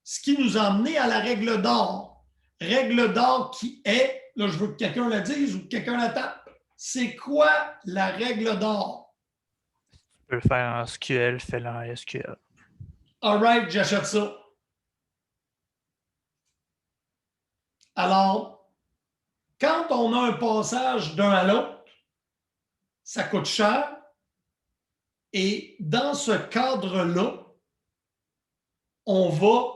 Ce qui nous a amené à la règle d'or. Règle d'or qui est, là je veux que quelqu'un la dise ou que quelqu'un la tape. C'est quoi la règle d'or? Tu peux le faire en SQL, fais-le en SQL. All right, j'achète ça. Alors, quand on a un passage d'un à l'autre, ça coûte cher. Et dans ce cadre-là, on va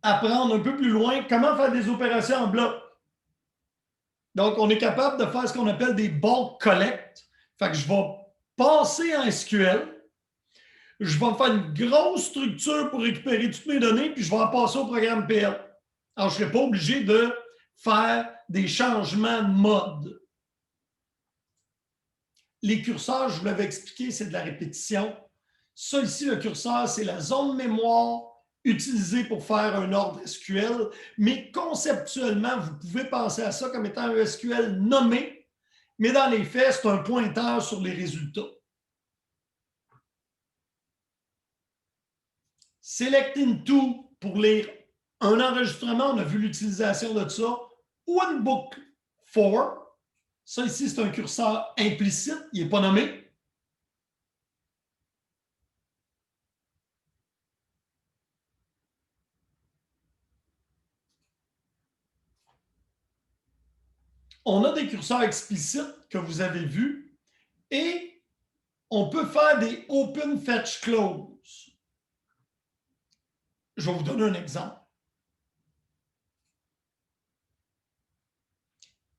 apprendre un peu plus loin comment faire des opérations en bloc. Donc, on est capable de faire ce qu'on appelle des bulk collect. Fait que je vais passer en SQL, je vais faire une grosse structure pour récupérer toutes mes données, puis je vais en passer au programme PL. Alors, je ne serai pas obligé de faire des changements de mode. Les curseurs, je vous l'avais expliqué, c'est de la répétition. Ça ici, le curseur, c'est la zone mémoire utilisée pour faire un ordre SQL, mais conceptuellement, vous pouvez penser à ça comme étant un SQL nommé, mais dans les faits, c'est un pointeur sur les résultats. Select into pour lire un enregistrement, on a vu l'utilisation de ça, ou une boucle for. Ça ici, c'est un curseur implicite, il n'est pas nommé. On a des curseurs explicites que vous avez vus et on peut faire des open fetch close. Je vais vous donner un exemple.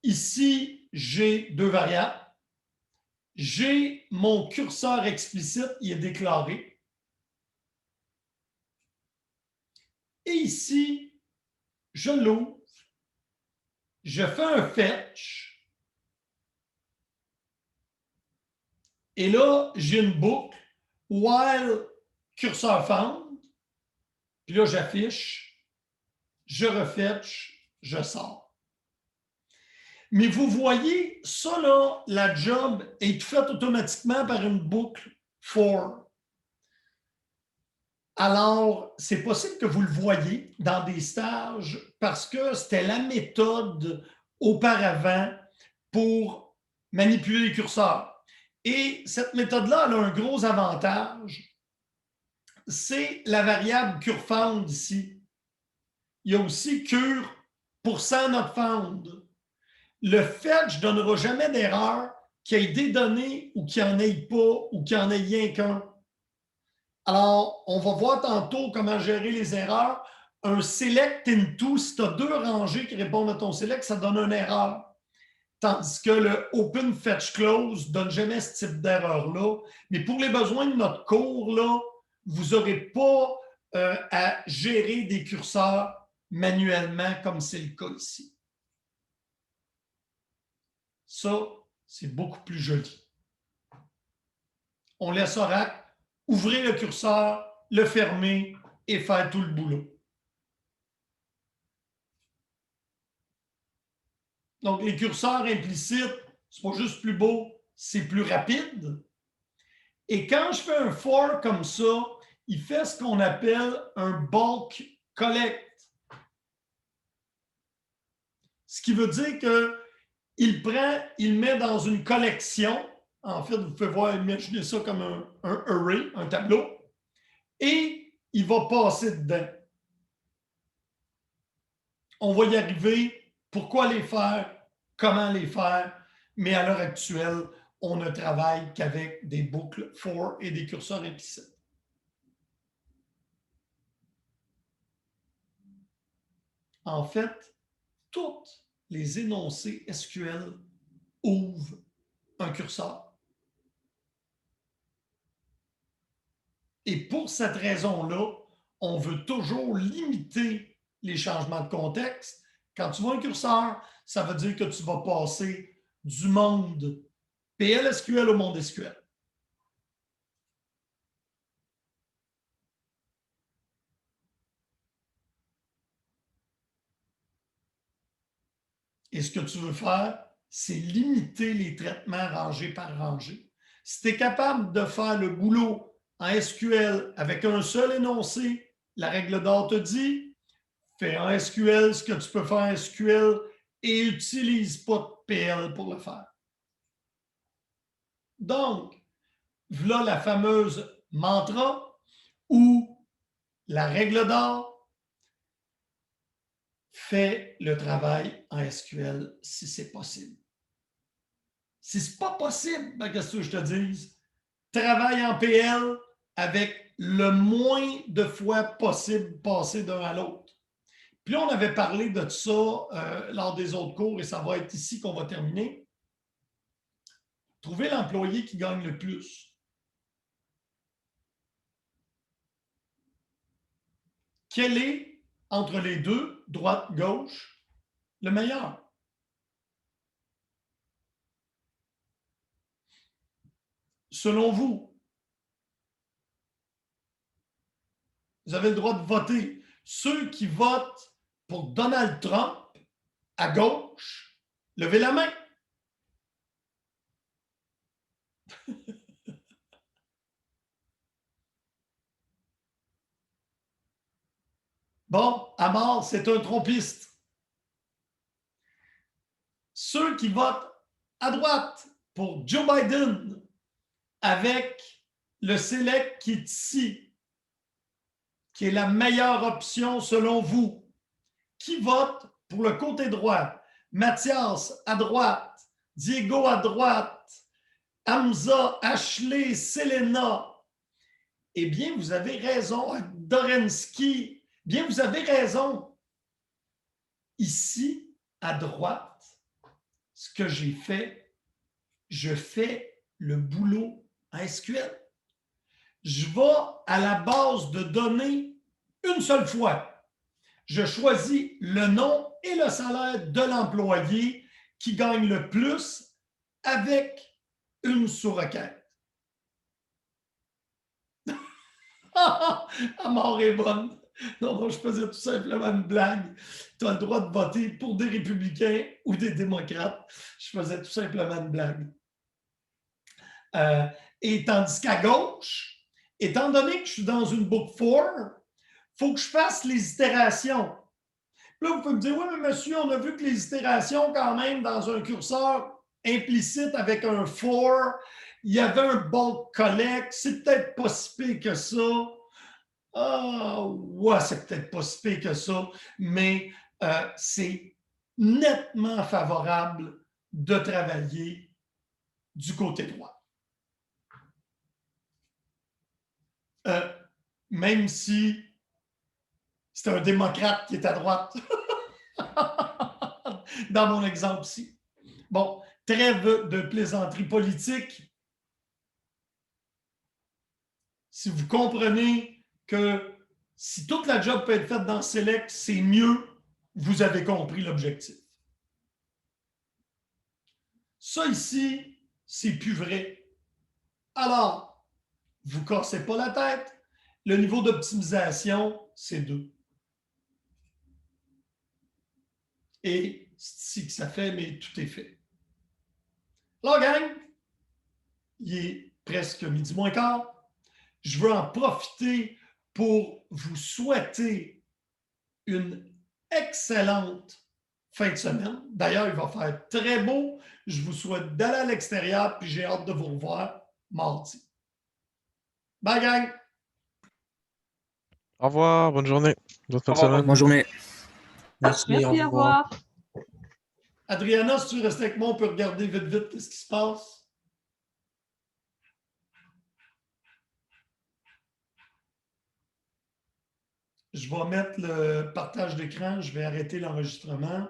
Ici, j'ai deux variables. J'ai mon curseur explicite, il est déclaré. Et ici, je l'ouvre. Je fais un fetch. Et là, j'ai une boucle while curseur found. Puis là, j'affiche, je refetch, je sors. Mais vous voyez, ça là, la job est faite automatiquement par une boucle for. Alors, c'est possible que vous le voyez dans des stages parce que c'était la méthode auparavant pour manipuler les curseurs. Et cette méthode-là, elle a un gros avantage. C'est la variable curFound ici. Il y a aussi cure %NotFound. Le fetch ne donnera jamais d'erreur qu'il y ait des données ou qu'il n'y en ait pas ou qu'il n'y en ait rien qu'un. Alors, on va voir tantôt comment gérer les erreurs. Un select into, si tu as 2 rangées qui répondent à ton select, ça donne une erreur. Tandis que le open fetch close ne donne jamais ce type d'erreur-là. Mais pour les besoins de notre cours, là, vous n'aurez pas à gérer des curseurs manuellement comme c'est le cas ici. Ça, c'est beaucoup plus joli. On laisse Oracle ouvrir le curseur, le fermer et faire tout le boulot. Donc, les curseurs implicites, c'est pas juste plus beau, c'est plus rapide. Et quand je fais un for comme ça, il fait ce qu'on appelle un bulk collect. Ce qui veut dire qu'il prend, il met dans une collection. En fait, vous pouvez voir, imaginez ça comme un array, un tableau. Et il va passer dedans. On va y arriver. Pourquoi les faire? Comment les faire? Mais à l'heure actuelle, on ne travaille qu'avec des boucles for et des curseurs implicites. En fait, toutes les énoncés SQL ouvrent un curseur. Et pour cette raison-là, on veut toujours limiter les changements de contexte. Quand tu vois un curseur, ça veut dire que tu vas passer du monde PL/SQL au monde SQL. Et ce que tu veux faire, c'est limiter les traitements rangée par rangée. Si tu es capable de faire le boulot en SQL avec un seul énoncé, la règle d'or te dit, fais en SQL ce que tu peux faire en SQL et n'utilise pas de PL pour le faire. Donc, voilà la fameuse mantra ou la règle d'or. Fais le travail en SQL si c'est possible. Si ce n'est pas possible, ben, qu'est-ce que je te dis? Travaille en PL avec le moins de fois possible passer d'un à l'autre. Puis on avait parlé de ça lors des autres cours et ça va être ici qu'on va terminer. Trouver l'employé qui gagne le plus. Quel est, entre les deux, droite-gauche, le meilleur? Selon vous, vous avez le droit de voter. Ceux qui votent pour Donald Trump, à gauche, levez la main. Bon, à mort, c'est un trompiste. Ceux qui votent à droite pour Joe Biden avec le select qui est ici, qui est la meilleure option selon vous, qui vote pour le côté droit? Mathias à droite, Diego à droite, Hamza, Ashley, Selena. Eh bien, vous avez raison, Dorensky. Bien, vous avez raison. Ici, à droite, ce que j'ai fait, je fais le boulot en SQL. Je vais à la base de données une seule fois. Je choisis le nom et le salaire de l'employé qui gagne le plus avec une sous-requête. À mort est bonne. Non, non, je faisais tout simplement une blague. Tu as le droit de voter pour des républicains ou des démocrates. Je faisais tout simplement une blague. Et tandis qu'à gauche, étant donné que je suis dans une book 4, il faut que je fasse les itérations. Là, vous pouvez me dire, oui, mais monsieur, on a vu que les itérations, quand même, dans un curseur implicite avec un for, il y avait un bulk collect, c'est peut-être pas si pire que ça. Ah, ouais, c'est peut-être pas si pire que ça, mais c'est nettement favorable de travailler du côté droit. Même si c'est un démocrate qui est à droite. Dans mon exemple ici. Bon, trêve de plaisanterie politique. Si vous comprenez que si toute la job peut être faite dans Select, c'est mieux, vous avez compris l'objectif. Ça ici, c'est plus vrai. Alors, vous ne cassez pas la tête. Le niveau d'optimisation, c'est 2. Et c'est ici que ça fait, mais tout est fait. Alors, gang, il est presque midi moins quart. Je veux en profiter pour vous souhaiter une excellente fin de semaine. D'ailleurs, il va faire très beau. Je vous souhaite d'aller à l'extérieur, puis j'ai hâte de vous revoir mardi. Bye, gang! Au revoir, bonne journée. Bonne fin de Au revoir, semaine. Bonne journée. Merci, Merci, au au revoir. revoir. Adriana, si tu restes avec moi, on peut regarder vite, vite ce qui se passe. Je vais mettre le partage d'écran. Je vais arrêter l'enregistrement.